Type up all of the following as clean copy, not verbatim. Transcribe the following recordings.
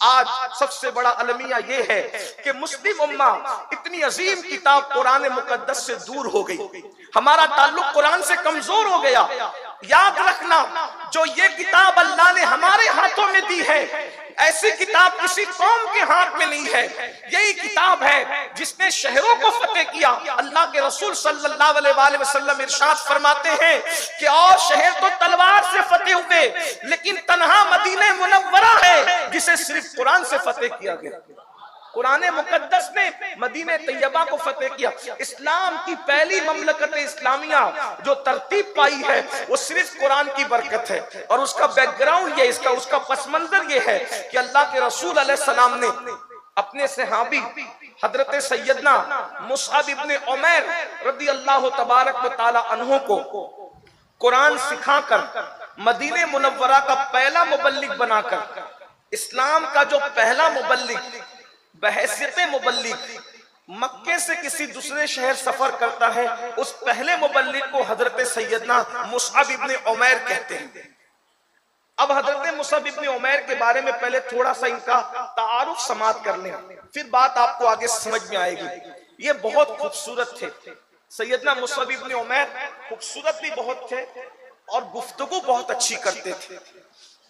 آج سب سے بڑا المیہ یہ ہے کہ مسلم امہ اتنی عظیم کتاب قرآن مقدس سے دور ہو گئی، ہمارا تعلق قرآن سے کمزور ہو گیا۔ یاد رکھنا، جو یہ کتاب اللہ نے ہمارے ہاتھوں میں دی ہے، ایسی کتاب کسی قوم کے ہاتھ میں نہیں ہے۔ یہی کتاب ہے جس نے شہروں کو فتح کیا۔ اللہ کے رسول صلی اللہ علیہ وآلہ وسلم ارشاد فرماتے ہیں کہ اور شہر تو تلوار سے فتح ہوئے، لیکن تنہا مدینہ منورہ ہے جسے صرف قرآن سے فتح کیا گیا۔ قرآن مقدس نے مدینہ طیبہ کو فتح کیا۔ اسلام کی پہلی مملکت اسلامیہ جو ترتیب پائی ہے وہ صرف قرآن کی برکت ہے، اور اس کا بیک گراؤنڈ یہ، اس کا پس منظر یہ ہے کہ اللہ کے رسول علیہ السلام نے اپنے صحابی حضرت سیدنا مصعب ابن عمیر رضی اللہ تبارک و تعالی عنہ کو قرآن سکھا کر مدینہ منورہ کا پہلا مبلغ بنا کر، اسلام کا جو پہلا مبلغ بحیثیت مبلغ مکے سے کسی دوسرے شہر سفر کرتا ہے، اس پہلے مبلغ کو حضرت سیدنا مصعب ابن عمیر کہتے ہیں۔ اب حضرت مصعب ابن عمیر کے بارے میں پہلے تھوڑا سا ان کا تعارف سماعت کر لیں، پھر بات آپ کو آگے سمجھ میں آئے گی۔ یہ بہت خوبصورت تھے سیدنا مصعب ابن عمیر، خوبصورت بھی بہت تھے اور گفتگو بہت اچھی کرتے تھے۔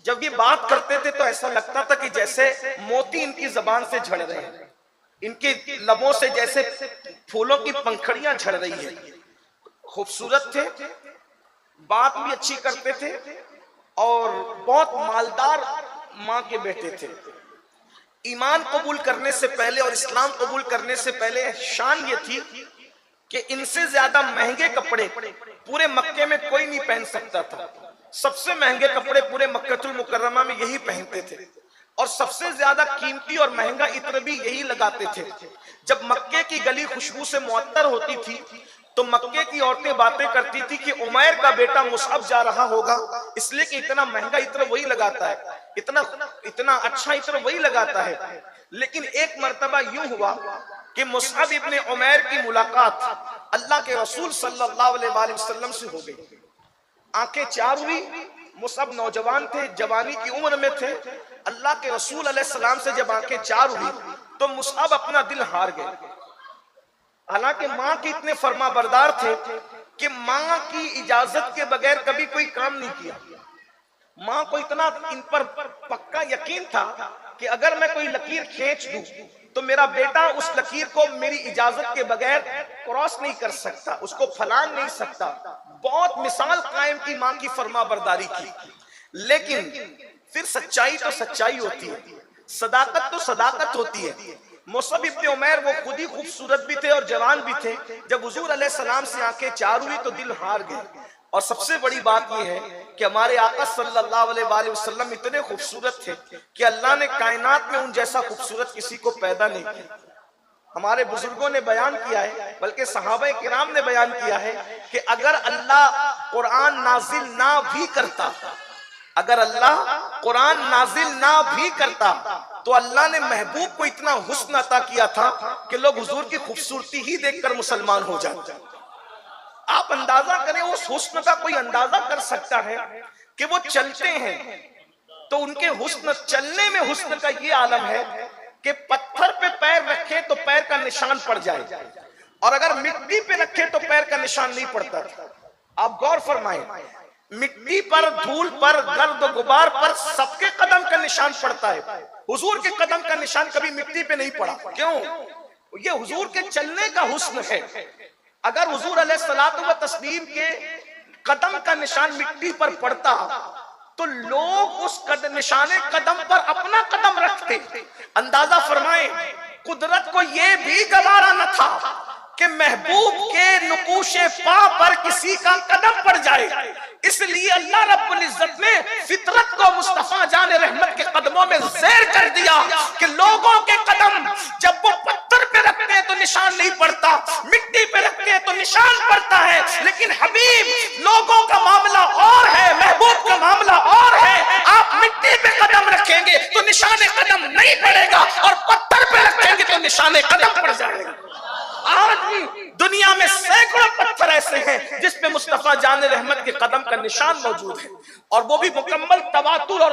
جب یہ بات کرتے تھے تو ایسا لگتا تھا کہ جیسے موتی ان کی زبان سے جھڑ رہے ہیں، ان کے لبوں سے جیسے پھولوں کی پنکھڑیاں جھڑ رہی ہیں۔ خوبصورت تھے، بات بھی اچھی کرتے تھے اور بہت مالدار ماں کے بیٹے تھے۔ ایمان قبول کرنے سے پہلے اور اسلام قبول کرنے سے پہلے شان یہ تھی کہ ان سے زیادہ مہنگے کپڑے پورے مکے میں کوئی نہیں پہن سکتا تھا۔ سب سے مہنگے کپڑے پورے مکہ المکرمہ میں یہی پہنتے تھے، اور سب سے زیادہ قیمتی اور مہنگا عطر بھی یہی لگاتے تھے۔ جب مکے کی گلی خوشبو سے معطر ہوتی تھی تو مکے کی عورتیں باتیں کرتی تھی کہ عمیر کا بیٹا مصعب جا رہا ہوگا، اس لیے کہ اتنا مہنگا عطر وہی لگاتا ہے، اتنا اچھا عطر وہی لگاتا ہے۔ لیکن ایک مرتبہ یوں ہوا کہ مصعب ابن عمیر کی ملاقات اللہ کے رسول صلی اللہ علیہ وآلہ وسلم سے ہو گئی۔ آنکھیں چار ہوئی، مصعب نوجوان تھے، جوانی کی عمر میں تھے۔ اللہ کے رسول علیہ السلام سے جب آنکھیں چار ہوئی تو مصعب اپنا دل ہار گئے۔ حالانکہ ماں کے اتنے فرما بردار تھے کہ ماں کی اجازت کے بغیر کبھی کوئی کام نہیں کیا۔ ماں کو اتنا ان پر پکا یقین تھا کہ اگر میں کوئی لکیر کھینچ دوں تو میرا بیٹا اس لکیر کو میری اجازت کے بغیر کراس نہیں کر سکتا، اس کو پھلانگ نہیں سکتا۔ بہت مثال قائم کی ماں کی فرما برداری کی۔ لیکن پھر سچائی تو سچائی ہوتی ہے، صداقت تو صداقت ہوتی ہے۔ مصعب ابن عمیر وہ خود ہی خوبصورت بھی تھے اور جوان بھی تھے۔ جب حضور علیہ السلام سے آنکھیں چار ہوئی تو دل ہار گئے۔ اور سب سے بڑی بات یہ ہے کہ ہمارے آقا صلی اللہ علیہ وآلہ وسلم اتنے خوبصورت تھے کہ اللہ نے کائنات میں ان جیسا خوبصورت کسی کو پیدا نہیں کیا۔ ہمارے بزرگوں نے بیان کیا ہے، بلکہ صحابہ کرام نے بیان کیا ہے کہ اگر اللہ قرآن نازل نہ بھی کرتا، اگر اللہ قرآن نازل نہ بھی کرتا تو اللہ نے محبوب کو اتنا حسن عطا کیا تھا کہ لوگ حضور کی خوبصورتی ہی دیکھ کر مسلمان ہو جاتے۔ آپ اندازہ کریں، اس حسن کا کوئی اندازہ کر سکتا ہے کہ وہ چلتے ہیں تو ان کے حسن، چلنے میں حسن کا یہ عالم ہے کہ پتھر پہ پیر رکھے تو پیر کا نشان پڑ جائے، اور اگر مٹی پہ رکھے تو پیر کا نشان نہیں پڑتا۔ آپ غور فرمائیں، مٹی پر، دھول پر، گرد و غبار پر سب کے قدم کا نشان پڑتا ہے، حضور کے قدم کا نشان کبھی مٹی پہ نہیں پڑا۔ کیوں؟ یہ حضور کے چلنے کا حسن ہے۔ اگر حضور علیہ الصلوۃ والتسلیم کے قدم کا نشان مٹی پر پڑتا تو لوگ اس نشان قدم پر اپنا قدم رکھتے۔ اندازہ فرمائیں، قدرت کو یہ بھی گوارا نہ تھا کہ محبوب کے نقوش پا پر کسی کا قدم پڑ جائے، اس لیے اللہ رب العزت نے فطرت کو مصطفیٰ جان رحمت کے قدموں میں زیر کر دیا کہ لوگوں کے قدم جب وہ پتھر پہ رکھتے ہیں تو نشان نہیں پڑتا، مٹی پہ رکھتے ہیں تو نشان پڑتا ہے، لیکن حبیب لوگوں کا معاملہ اور ہے، محبوب کا معاملہ اور ہے۔ آپ مٹی پہ قدم رکھیں گے تو نشان قدم نہیں پڑے گا، اور پتھر پہ رکھیں گے تو نشان قدم پڑ جائے گا۔ آج بھی دنیا میں سینکڑوں پتھر ایسے ہیں جس پہ مصطفیٰ جان رحمت کے قدم کا نشان موجود ہے، اور وہ بھی مکمل تواتر اور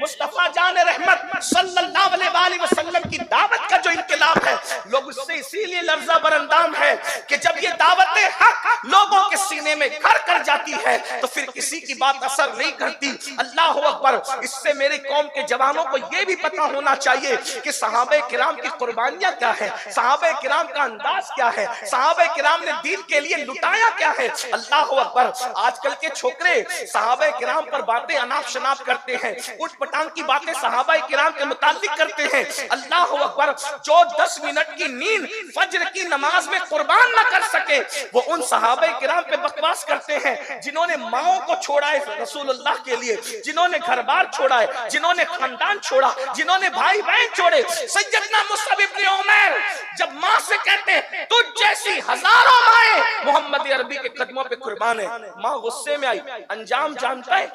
مصطفیٰ جان رحمت صلی اللہ علیہ وسلم کی دعوت کا جو انقلاب ہے، لوگ اس سے اسی لیے لرزہ برندام ہے کہ جب یہ دعوت حق لوگوں کے سینے میں گھر کر جاتی ہے تو پھر کسی کی بات اثر نہیں کرتی۔ اللہ اکبر۔ اس سے میری قوم کے جوانوں کو یہ بھی پتا ہونا چاہیے کہ صحابہ کرام کی قربانیاں کیا ہے، صحابہ کرام کا انداز کیا ہے، صحابہ کرام نے دین کے لیے لٹایا کیا ہے۔ اللہ اکبر۔ آج کل کے چھوکرے صحابہ کرام پر باتیں اناپ شناپ کرتے ہیں، اٹھ پٹانگ کی باتیں صحابہ کرام کے متعلق کرتے ہیں۔ اللہ اکبر۔ جو 10 منٹ کی نیند فجر کی نماز میں قربان نہ کر سکے، وہ ان صحابہ کرام پہ بکواس کرتے ہیں جنہوں نے ماؤں کو چھوڑا ہے رسول اللہ کے لیے، جنہوں نے گھر بار چھوڑا ہے، جنہوں نے خاندان چھوڑا، جنہوں نے بھائی بہن چھوڑے۔ سیدنا مصعب ابن عمیر جب ماں سے کہتے ہیں تجھ جیسی ہزاروں مائیں محمد عربی کے قدموں پہ قربان ہے، ماں غصے میں آئی۔ انجام جانتا ہے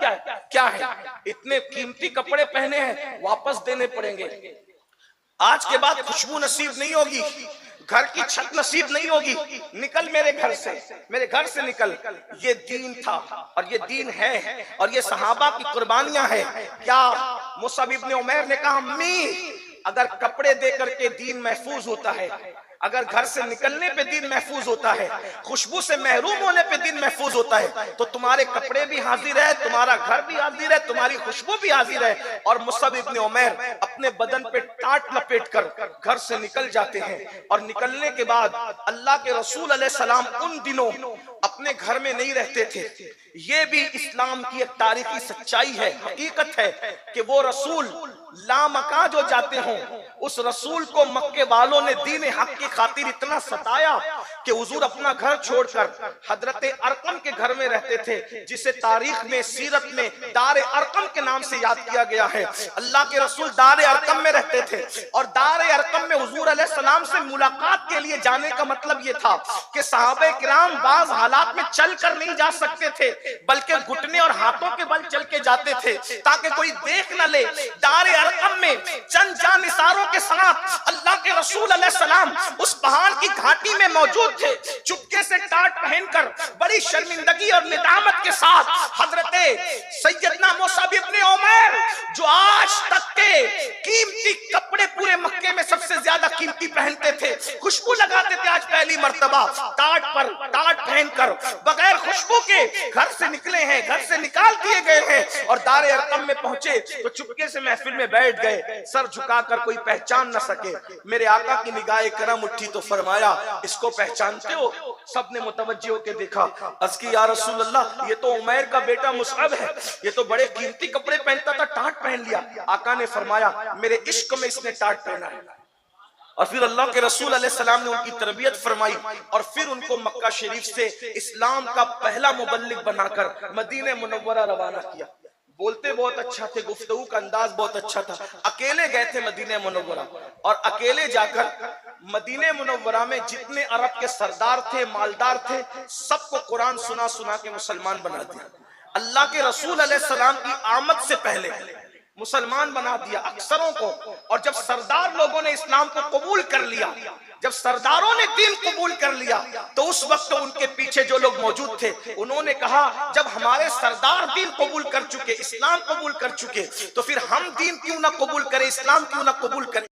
کیا ہے؟ اتنے قیمتی کپڑے پہنے ہیں، واپس دینے پڑیں گے۔ آج کے بعد خوشبو نصیب نہیں ہوگی، گھر کی چھت نصیب نہیں ہوگی، نکل میرے گھر سے نکل۔ یہ دین تھا اور یہ دین ہے اور یہ صحابہ کی قربانیاں ہیں۔ کیا مصعب ابن عمیر نے کہا امی اگر کپڑے دے کر کے دین محفوظ ہوتا ہے، اگر گھر سے نکلنے پہ دین محفوظ ہوتا ہے، خوشبو سے محروم ہونے پہ دین محفوظ ہوتا ہے، تو تمہارے کپڑے بھی حاضر ہے، تمہارا گھر بھی حاضر ہے، تمہاری خوشبو بھی حاضر ہے۔ اور مصعب ابن عمیر اپنے بدن پہ ٹاٹ لپیٹ کر گھر سے نکل جاتے ہیں، اور نکلنے کے بعد اللہ کے رسول علیہ السلام ان دنوں اپنے گھر میں نہیں رہتے تھے۔ یہ بھی اسلام کی ایک تاریخی سچائی ہے، حقیقت ہے کہ وہ رسول لامکاں جو جاتے ہوں، اس رسول کو مکے والوں نے دین حق کی خاطر اتنا ستایا کہ حضور اپنا گھر چھوڑ کر حضرت ارقم کے گھر میں رہتے تھے، جسے تاریخ میں سیرت میں دار ارقم کے نام سے یاد کیا گیا ہے۔ اللہ کے رسول دار ارقم میں رہتے تھے، اور دار ارقم میں حضور علیہ السلام سے ملاقات کے لیے جانے کا مطلب یہ تھا کہ صحابہ کرام بعض حالات میں چل کر نہیں جا سکتے تھے، بلکہ گھٹنے اور ہاتھوں کے بل چل کے جاتے تھے تاکہ کوئی دیکھ نہ لے۔ دار ارقم میں چند جانثاروں کے ساتھ اللہ کے رسول علیہ السلام اس پہاڑ کی گھاٹی میں موجود تھے، چپکے سے ٹاٹ پہن کر بڑی شرمندگی اور ندامت کے ساتھ حضرت سیدنا مصعب ابن عمیر جو آج تک کے قیمتی کپڑے پورے مکے میں سب سے زیادہ قیمتی پہنتے تھے، خوشبو لگاتے تھے، آج پہلی مرتبہ ٹاٹ پہن کر بغیر خوشبو کے گھر سے نکلے ہیں، گھر سے نکال دیے گئے ہیں، اور دار ارقم میں پہنچے تو چپکے سے محفل میں بیٹھ گئے، سر جھکا کر کوئی پہچان نہ سکے۔ میرے آقا کی نگاہ کرم اٹھی تو فرمایا اس کو پہچانتے ہو؟ سب نے متوجہ ہو کے دیکھا، عرض کی یا رسول اللہ یہ تو عمیر کا بیٹا مصعب ہے، یہ تو بڑے قیمتی کپڑے پہنتا تھا، ٹاٹ پہن لیا۔ آقا نے فرمایا میرے عشق میں اس نے ٹاٹ پہنا ہے۔ اور پھر اللہ کے رسول علیہ السلام نے ان کی تربیت فرمائی، اور پھر ان کو مکہ شریف سے اسلام کا پہلا مبلغ بنا کر مدینہ منورہ روانہ کیا۔ بولتے بہت اچھا تھے، گفتگو کا انداز بہت اچھا تھا۔ اکیلے گئے تھے مدینہ منورہ، اور اکیلے جا کر مدینہ منورہ میں جتنے عرب کے سردار تھے، مالدار تھے، سب کو قرآن سنا سنا کے مسلمان بنا دیا۔ اللہ کے رسول علیہ السلام کی آمد سے پہلے مسلمان بنا دیا اکثروں کو۔ اور جب سردار لوگوں نے اسلام کو قبول کر لیا، جب سرداروں نے دین قبول کر لیا، تو اس وقت ان کے پیچھے جو لوگ موجود تھے انہوں نے کہا جب ہمارے سردار دین قبول کر چکے، اسلام قبول کر چکے، تو پھر ہم دین کیوں نہ قبول کریں، اسلام کیوں نہ قبول کریں۔